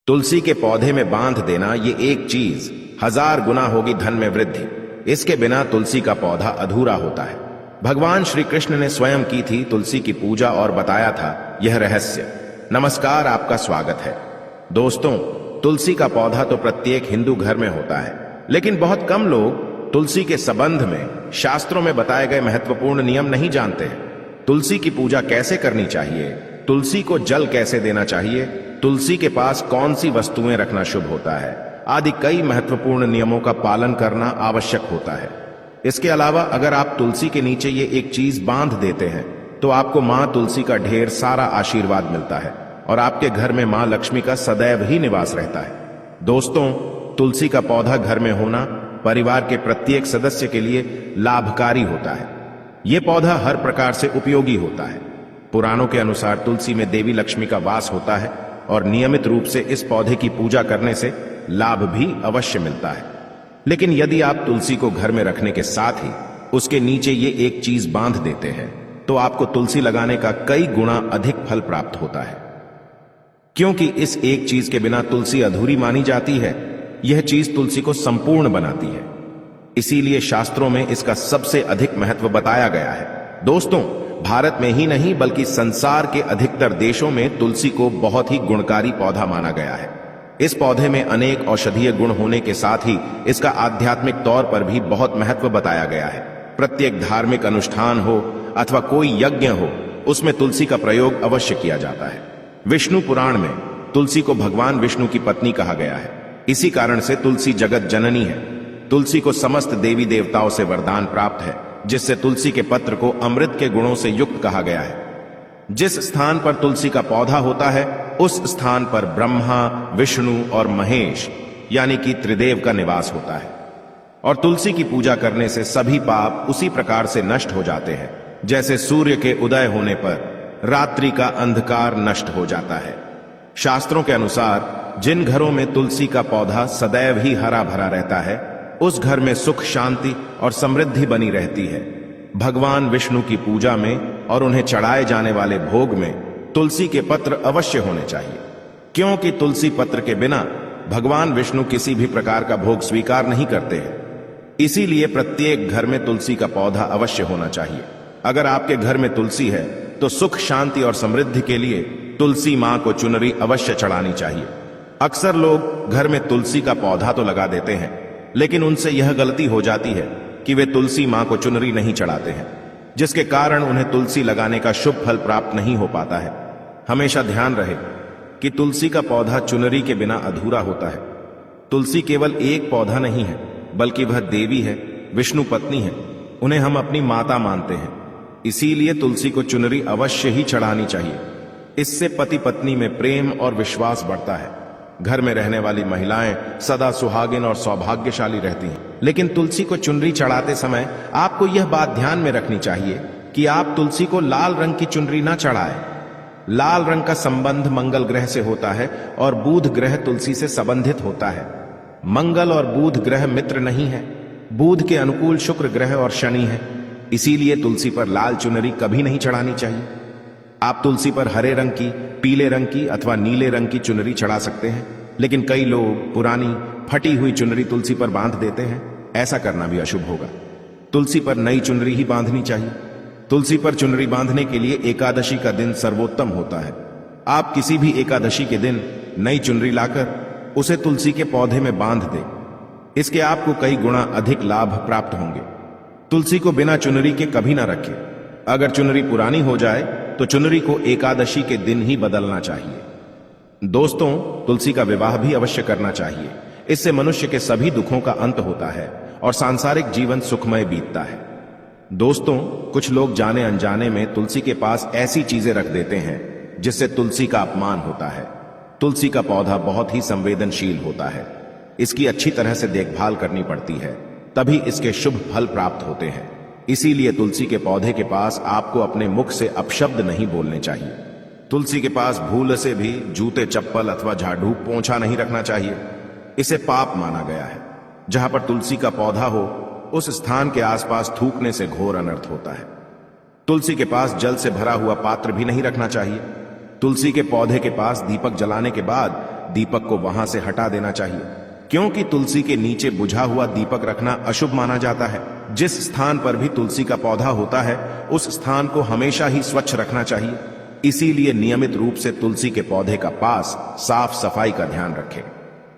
तुलसी के पौधे में बांध देना ये एक चीज 1000 गुना होगी धन में वृद्धि। इसके बिना तुलसी का पौधा अधूरा होता है। भगवान श्री कृष्ण ने स्वयं की थी तुलसी की पूजा और बताया था यह रहस्य। नमस्कार, आपका स्वागत है। दोस्तों, तुलसी का पौधा तो प्रत्येक हिंदू घर में होता है, लेकिन बहुत कम लोग तुलसी के संबंध में शास्त्रों में बताए गए महत्वपूर्ण नियम नहीं जानते हैं। तुलसी की पूजा कैसे करनी चाहिए, तुलसी को जल कैसे देना चाहिए, तुलसी के पास कौन सी वस्तुएं रखना शुभ होता है, आदि कई महत्वपूर्ण नियमों का पालन करना आवश्यक होता है। इसके अलावा अगर आप तुलसी के नीचे ये एक चीज बांध देते हैं तो आपको मां तुलसी का ढेर सारा आशीर्वाद मिलता है और आपके घर में मां लक्ष्मी का सदैव ही निवास रहता है। दोस्तों, तुलसी का पौधा घर में होना परिवार के प्रत्येक सदस्य के लिए लाभकारी होता है। यह पौधा हर प्रकार से उपयोगी होता है। पुराणों के अनुसार तुलसी में देवी लक्ष्मी का वास होता है और नियमित रूप से इस पौधे की पूजा करने से लाभ भी अवश्य मिलता है। लेकिन यदि आप तुलसी को घर में रखने के साथ ही उसके नीचे ये एक चीज बांध देते हैं तो आपको तुलसी लगाने का कई गुना अधिक फल प्राप्त होता है, क्योंकि इस एक चीज के बिना तुलसी अधूरी मानी जाती है। यह चीज तुलसी को संपूर्ण बनाती है, इसीलिए शास्त्रों में इसका सबसे अधिक महत्व बताया गया है। दोस्तों, भारत में ही नहीं बल्कि संसार के अधिकतर देशों में तुलसी को बहुत ही गुणकारी पौधा माना गया है। इस पौधे में अनेक औषधीय गुण होने के साथ ही इसका आध्यात्मिक तौर पर भी बहुत महत्व बताया गया है। प्रत्येक धार्मिक अनुष्ठान हो अथवा कोई यज्ञ हो, उसमें तुलसी का प्रयोग अवश्य किया जाता है। विष्णु पुराण में तुलसी को भगवान विष्णु की पत्नी कहा गया है। इसी कारण से तुलसी जगत जननी है। तुलसी को समस्त देवी देवताओं से वरदान प्राप्त है, जिससे तुलसी के पत्र को अमृत के गुणों से युक्त कहा गया है। जिस स्थान पर तुलसी का पौधा होता है उस स्थान पर ब्रह्मा, विष्णु और महेश यानी कि त्रिदेव का निवास होता है। और तुलसी की पूजा करने से सभी पाप उसी प्रकार से नष्ट हो जाते हैं जैसे सूर्य के उदय होने पर रात्रि का अंधकार नष्ट हो जाता है। शास्त्रों के अनुसार जिन घरों में तुलसी का पौधा सदैव ही हरा भरा रहता है उस घर में सुख, शांति और समृद्धि बनी रहती है। भगवान विष्णु की पूजा में और उन्हें चढ़ाए जाने वाले भोग में तुलसी के पत्र अवश्य होने चाहिए, क्योंकि तुलसी पत्र के बिना भगवान विष्णु किसी भी प्रकार का भोग स्वीकार नहीं करते हैं। इसीलिए प्रत्येक घर में तुलसी का पौधा अवश्य होना चाहिए। अगर आपके घर में तुलसी है तो सुख, शांति और समृद्धि के लिए तुलसी मां को चुनरी अवश्य चढ़ानी चाहिए। अक्सर लोग घर में तुलसी का पौधा तो लगा देते हैं, लेकिन उनसे यह गलती हो जाती है कि वे तुलसी मां को चुनरी नहीं चढ़ाते हैं, जिसके कारण उन्हें तुलसी लगाने का शुभ फल प्राप्त नहीं हो पाता है। हमेशा ध्यान रहे कि तुलसी का पौधा चुनरी के बिना अधूरा होता है। तुलसी केवल एक पौधा नहीं है, बल्कि वह देवी है, विष्णु पत्नी है। उन्हें हम अपनी माता मानते हैं, इसीलिए तुलसी को चुनरी अवश्य ही चढ़ानी चाहिए। इससे पति पत्नी में प्रेम और विश्वास बढ़ता है। घर में रहने वाली महिलाएं सदा सुहागिन और सौभाग्यशाली रहती हैं। लेकिन तुलसी को चुनरी चढ़ाते समय आपको यह बात ध्यान में रखनी चाहिए कि आप तुलसी को लाल रंग की चुनरी ना चढ़ाएं। लाल रंग का संबंध मंगल ग्रह से होता है और बुध ग्रह तुलसी से संबंधित होता है। मंगल और बुध ग्रह मित्र नहीं है। बुध के अनुकूल शुक्र ग्रह और शनि है। इसीलिए तुलसी पर लाल चुनरी कभी नहीं चढ़ानी चाहिए। आप तुलसी पर हरे रंग की, पीले रंग की अथवा नीले रंग की चुनरी चढ़ा सकते हैं, लेकिन कई लोग पुरानी फटी हुई चुनरी तुलसी पर बांध देते हैं। ऐसा करना भी अशुभ होगा। तुलसी पर नई चुनरी ही बांधनी चाहिए। तुलसी पर चुनरी बांधने के लिए एकादशी का दिन सर्वोत्तम होता है। आप किसी भी एकादशी के दिन नई चुनरी लाकर उसे तुलसी के पौधे में बांध दें। इसके आपको कई गुना अधिक लाभ प्राप्त होंगे। तुलसी को बिना चुनरी के कभी ना रखें। अगर चुनरी पुरानी हो जाए तो चुनरी को एकादशी के दिन ही बदलना चाहिए। दोस्तों, तुलसी का विवाह भी अवश्य करना चाहिए। इससे मनुष्य के सभी दुखों का अंत होता है और सांसारिक जीवन सुखमय बीतता है। दोस्तों, कुछ लोग जाने अनजाने में तुलसी के पास ऐसी चीजें रख देते हैं जिससे तुलसी का अपमान होता है। तुलसी का पौधा बहुत ही संवेदनशील होता है। इसकी अच्छी तरह से देखभाल करनी पड़ती है, तभी इसके शुभ फल प्राप्त होते हैं। इसीलिए तुलसी के पौधे के पास आपको अपने मुख से अपशब्द नहीं बोलने चाहिए। तुलसी के पास भूल से भी जूते, चप्पल अथवा झाड़ू, पोंछा नहीं रखना चाहिए। इसे पाप माना गया है। जहां पर तुलसी का पौधा हो उस स्थान के आसपास थूकने से घोर अनर्थ होता है। तुलसी के पास जल से भरा हुआ पात्र भी नहीं रखना चाहिए। तुलसी के पौधे के पास दीपक जलाने के बाद दीपक को वहां से हटा देना चाहिए, क्योंकि तुलसी के नीचे बुझा हुआ दीपक रखना अशुभ माना जाता है। जिस स्थान पर भी तुलसी का पौधा होता है उस स्थान को हमेशा ही स्वच्छ रखना चाहिए। इसीलिए नियमित रूप से तुलसी के पौधे का पास साफ सफाई का ध्यान रखें।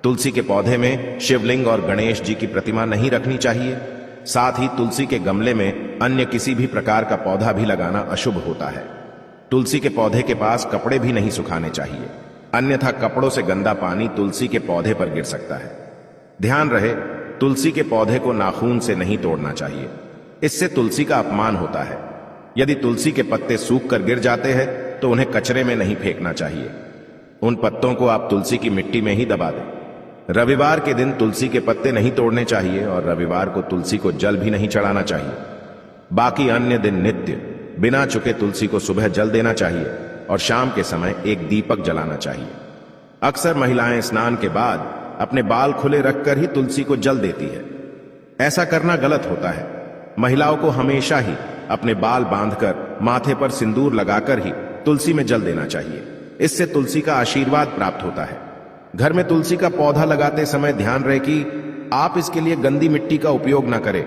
तुलसी के पौधे में शिवलिंग और गणेश जी की प्रतिमा नहीं रखनी चाहिए। साथ ही तुलसी के गमले में अन्य किसी भी प्रकार का पौधा भी लगाना अशुभ होता है। तुलसी के पौधे के पास कपड़े भी नहीं सुखाने चाहिए, अन्यथा कपड़ों से गंदा पानी तुलसी के पौधे पर गिर सकता है। ध्यान रहे, तुलसी के पौधे को नाखून से नहीं तोड़ना चाहिए, इससे तुलसी का अपमान होता है। यदि तुलसी के पत्ते सूख कर गिर जाते हैं तो उन्हें कचरे में नहीं फेंकना चाहिए, उन पत्तों को आप तुलसी की मिट्टी में ही दबा दें। रविवार के दिन तुलसी के पत्ते नहीं तोड़ने चाहिए और रविवार को तुलसी को जल भी नहीं चढ़ाना चाहिए। बाकी अन्य दिन नित्य बिना चुके तुलसी को सुबह जल देना चाहिए और शाम के समय एक दीपक जलाना चाहिए। अक्सर महिलाएं स्नान के बाद अपने बाल खुले रखकर ही तुलसी को जल देती है। ऐसा करना गलत होता है। महिलाओं को हमेशा ही अपने बाल बांधकर माथे पर सिंदूर लगाकर ही तुलसी में जल देना चाहिए, इससे तुलसी का आशीर्वाद प्राप्त होता है। घर में तुलसी का पौधा लगाते समय ध्यान रहे कि आप इसके लिए गंदी मिट्टी का उपयोग न करें।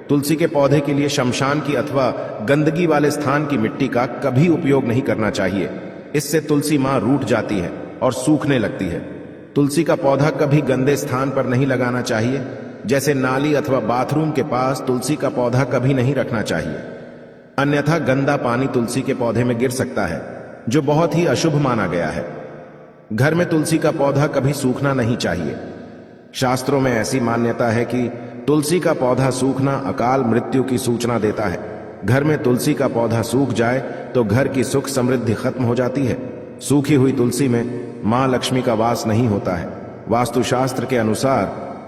तुलसी के पौधे के लिए शमशान की अथवा गंदगी वाले स्थान की मिट्टी का कभी उपयोग नहीं करना चाहिए, इससे तुलसी मां रूठ जाती है और सूखने लगती है। तुलसी का पौधा कभी गंदे स्थान पर नहीं लगाना चाहिए, जैसे नाली अथवा बाथरूम के पास तुलसी का पौधा कभी नहीं रखना चाहिए, अन्यथा गंदा पानी तुलसी के पौधे में गिर सकता है, जो बहुत ही अशुभ माना गया है। घर में तुलसी का पौधा कभी सूखना नहीं चाहिए। शास्त्रों में ऐसी मान्यता है कि तुलसी का पौधा सूखना अकाल मृत्यु की सूचना देता है। घर में तुलसी का पौधा सूख जाए तो घर की सुख समृद्धि खत्म हो जाती है। सूखी हुई तुलसी में मां लक्ष्मी का वास नहीं होता है। वास्तुशास्त्र के अनुसार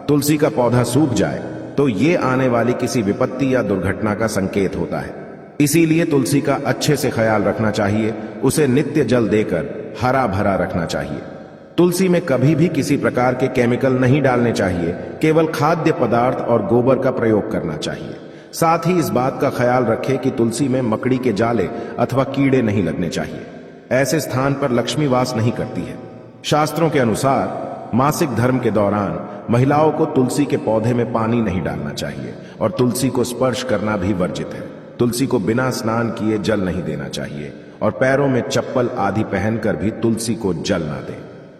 तुलसी का पौधा सूख जाए तो ये आने वाली किसी विपत्ति या दुर्घटना का संकेत होता है। इसीलिए तुलसी का अच्छे से ख्याल रखना चाहिए, उसे नित्य जल देकर हरा भरा रखना चाहिए। तुलसी में कभी भी किसी प्रकार के केमिकल नहीं डालने चाहिए, केवल खाद्य पदार्थ और गोबर का प्रयोग करना चाहिए। साथ ही इस बात का ख्याल रखें कि तुलसी में मकड़ी के जाले अथवा कीड़े नहीं लगने चाहिए। ऐसे स्थान पर लक्ष्मी वास नहीं करती है। शास्त्रों के अनुसार मासिक धर्म के दौरान महिलाओं को तुलसी के पौधे में पानी नहीं डालना चाहिए और तुलसी को स्पर्श करना भी वर्जित है। तुलसी को बिना स्नान किए जल नहीं देना चाहिए और पैरों में चप्पल आदि पहनकर भी तुलसी को जल ना दें।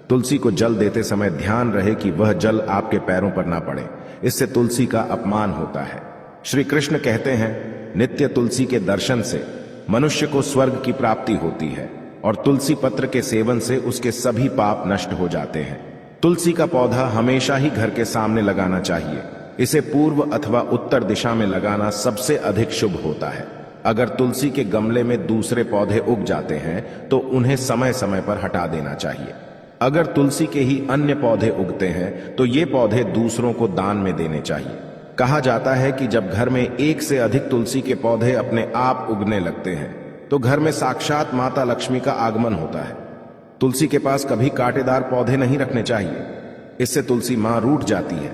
तुलसी को जल देते समय ध्यान रहे कि वह जल आपके पैरों पर ना पड़े, इससे तुलसी का अपमान होता है। श्री कृष्ण कहते हैं, नित्य तुलसी के दर्शन से मनुष्य को स्वर्ग की प्राप्ति होती है और तुलसी पत्र के सेवन से उसके सभी पाप नष्ट हो जाते हैं। तुलसी का पौधा हमेशा ही घर के सामने लगाना चाहिए। इसे पूर्व अथवा उत्तर दिशा में लगाना सबसे अधिक शुभ होता है। अगर तुलसी के गमले में दूसरे पौधे उग जाते हैं तो उन्हें समय समय पर हटा देना चाहिए। अगर तुलसी के ही अन्य पौधे उगते हैं तो ये पौधे दूसरों को दान में देने चाहिए। कहा जाता है कि जब घर में एक से अधिक तुलसी के पौधे अपने आप उगने लगते हैं तो घर में साक्षात माता लक्ष्मी का आगमन होता है। तुलसी के पास कभी कांटेदार पौधे नहीं रखने चाहिए, इससे तुलसी मां रूठ जाती है।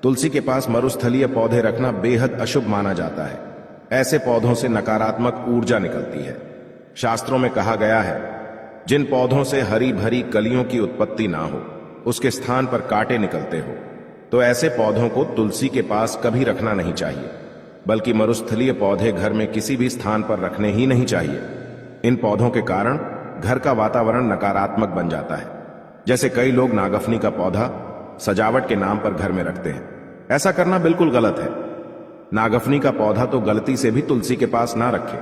तुलसी के पास मरुस्थलीय पौधे रखना बेहद अशुभ माना जाता है। ऐसे पौधों से नकारात्मक ऊर्जा निकलती है। शास्त्रों में कहा गया है, जिन पौधों से हरी भरी कलियों की उत्पत्ति ना हो, उसके स्थान पर कांटे निकलते हो, तो ऐसे पौधों को तुलसी के पास कभी रखना नहीं चाहिए, बल्कि मरुस्थलीय पौधे घर में किसी भी स्थान पर रखने ही नहीं चाहिए। इन पौधों के कारण घर का वातावरण नकारात्मक बन जाता है। जैसे कई लोग नागफनी का पौधा सजावट के नाम पर घर में रखते हैं। ऐसा करना बिल्कुल गलत है। नागफनी का पौधा तो गलती से भी तुलसी के पास ना रखें।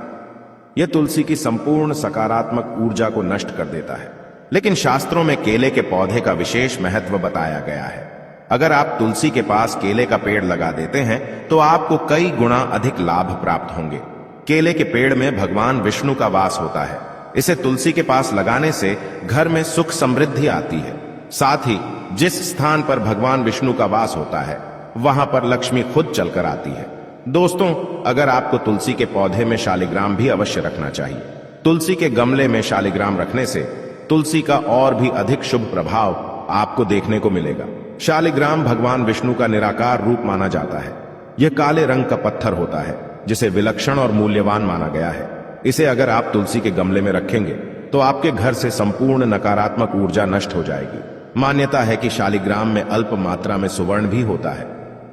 यह तुलसी की संपूर्ण सकारात्मक ऊर्जा को नष्ट कर देता है। लेकिन शास्त्रों में केले के पौधे का विशेष महत्व बताया गया है। अगर आप तुलसी के पास केले का पेड़ लगा देते हैं तो आपको कई गुना अधिक लाभ प्राप्त होंगे। केले के पेड़ में भगवान विष्णु का वास होता है। इसे तुलसी के पास लगाने से घर में सुख समृद्धि आती है। साथ ही जिस स्थान पर भगवान विष्णु का वास होता है वहां पर लक्ष्मी खुद चलकर आती है। दोस्तों, अगर आपको तुलसी के पौधे में शालिग्राम भी अवश्य रखना चाहिए। तुलसी के गमले में शालिग्राम रखने से तुलसी का और भी अधिक शुभ प्रभाव आपको देखने को मिलेगा। शालिग्राम भगवान विष्णु का निराकार रूप माना जाता है। यह काले रंग का पत्थर होता है जिसे विलक्षण और मूल्यवान माना गया है। इसे अगर आप तुलसी के गमले में रखेंगे तो आपके घर से संपूर्ण नकारात्मक ऊर्जा नष्ट हो जाएगी। मान्यता है कि शालिग्राम में अल्प मात्रा में सुवर्ण भी होता है।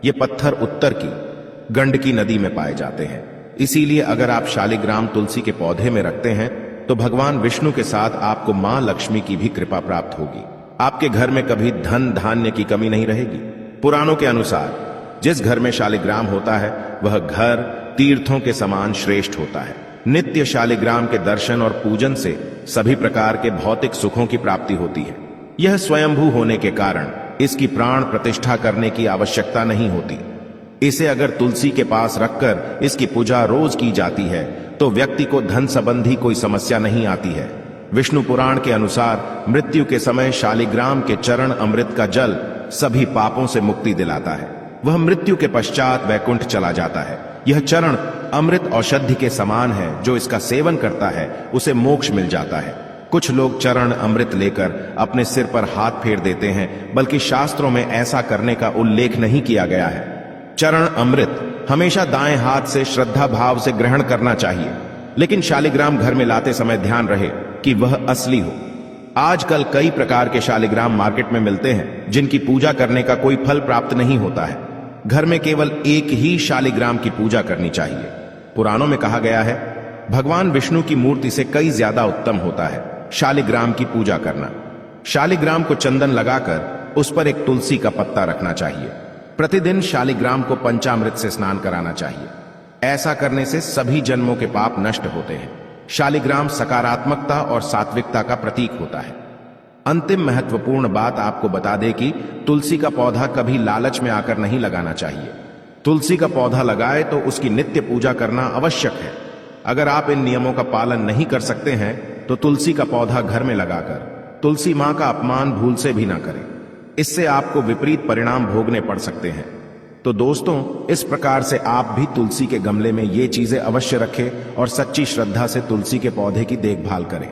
ये पत्थर उत्तर की गंडकी नदी में पाए जाते हैं। इसीलिए अगर आप शालिग्राम तुलसी के पौधे में रखते हैं तो भगवान विष्णु के साथ आपको मां लक्ष्मी की भी कृपा प्राप्त होगी। आपके घर में कभी धन धान्य की कमी नहीं रहेगी। पुराणों के अनुसार जिस घर में शालिग्राम होता है वह घर तीर्थों के समान श्रेष्ठ होता है। नित्य शालिग्राम के दर्शन और पूजन से सभी प्रकार के भौतिक सुखों की प्राप्ति होती है। यह स्वयंभू होने के कारण इसकी प्राण प्रतिष्ठा करने की आवश्यकता नहीं होती। इसे अगर तुलसी के पास रखकर इसकी पूजा रोज की जाती है तो व्यक्ति को धन संबंधी कोई समस्या नहीं आती है। विष्णु पुराण के अनुसार मृत्यु के समय शालिग्राम के चरण अमृत का जल सभी पापों से मुक्ति दिलाता है। वह मृत्यु के पश्चात वैकुंठ चला जाता है। यह चरण अमृत औषधि के समान है। जो इसका सेवन करता है उसे मोक्ष मिल जाता है। कुछ लोग चरण अमृत लेकर अपने सिर पर हाथ फेर देते हैं, बल्कि शास्त्रों में ऐसा करने का उल्लेख नहीं किया गया है। चरण अमृत हमेशा दाएं हाथ से श्रद्धा भाव से ग्रहण करना चाहिए, लेकिन शालिग्राम घर में लाते समय ध्यान रहे कि वह असली हो। आजकल कई प्रकार के शालिग्राम मार्केट में मिलते हैं जिनकी पूजा करने का कोई फल प्राप्त नहीं होता है। घर में केवल एक ही शालिग्राम की पूजा करनी चाहिए। पुराणों में कहा गया है भगवान विष्णु की मूर्ति से कई ज्यादा उत्तम होता है शालिग्राम की पूजा करना। शालिग्राम को चंदन लगाकर उस पर एक तुलसी का पत्ता रखना चाहिए। प्रतिदिन शालिग्राम को पंचामृत से स्नान कराना चाहिए। ऐसा करने से सभी जन्मों के पाप नष्ट होते हैं। शालिग्राम सकारात्मकता और सात्विकता का प्रतीक होता है। अंतिम महत्वपूर्ण बात आपको बता दें कि तुलसी का पौधा कभी लालच में आकर नहीं लगाना चाहिए। तुलसी का पौधा लगाए तो उसकी नित्य पूजा करना आवश्यक है। अगर आप इन नियमों का पालन नहीं कर सकते हैं तो तुलसी का पौधा घर में लगाकर तुलसी मां का अपमान भूल से भी ना करें। इससे आपको विपरीत परिणाम भोगने पड़ सकते हैं। तो दोस्तों, इस प्रकार से आप भी तुलसी के गमले में ये चीजें अवश्य रखें और सच्ची श्रद्धा से तुलसी के पौधे की देखभाल करें।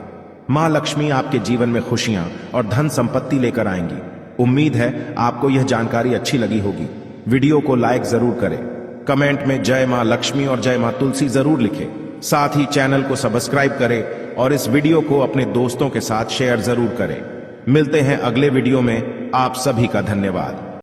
मां लक्ष्मी आपके जीवन में खुशियां और धन संपत्ति लेकर आएंगी। उम्मीद है आपको यह जानकारी अच्छी लगी होगी। वीडियो को लाइक जरूर करें, कमेंट में जय मां लक्ष्मी और जय मां तुलसी जरूर लिखें। साथ ही चैनल को सब्सक्राइब करें और इस वीडियो को अपने दोस्तों के साथ शेयर जरूर करें। मिलते हैं अगले वीडियो में। आप सभी का धन्यवाद।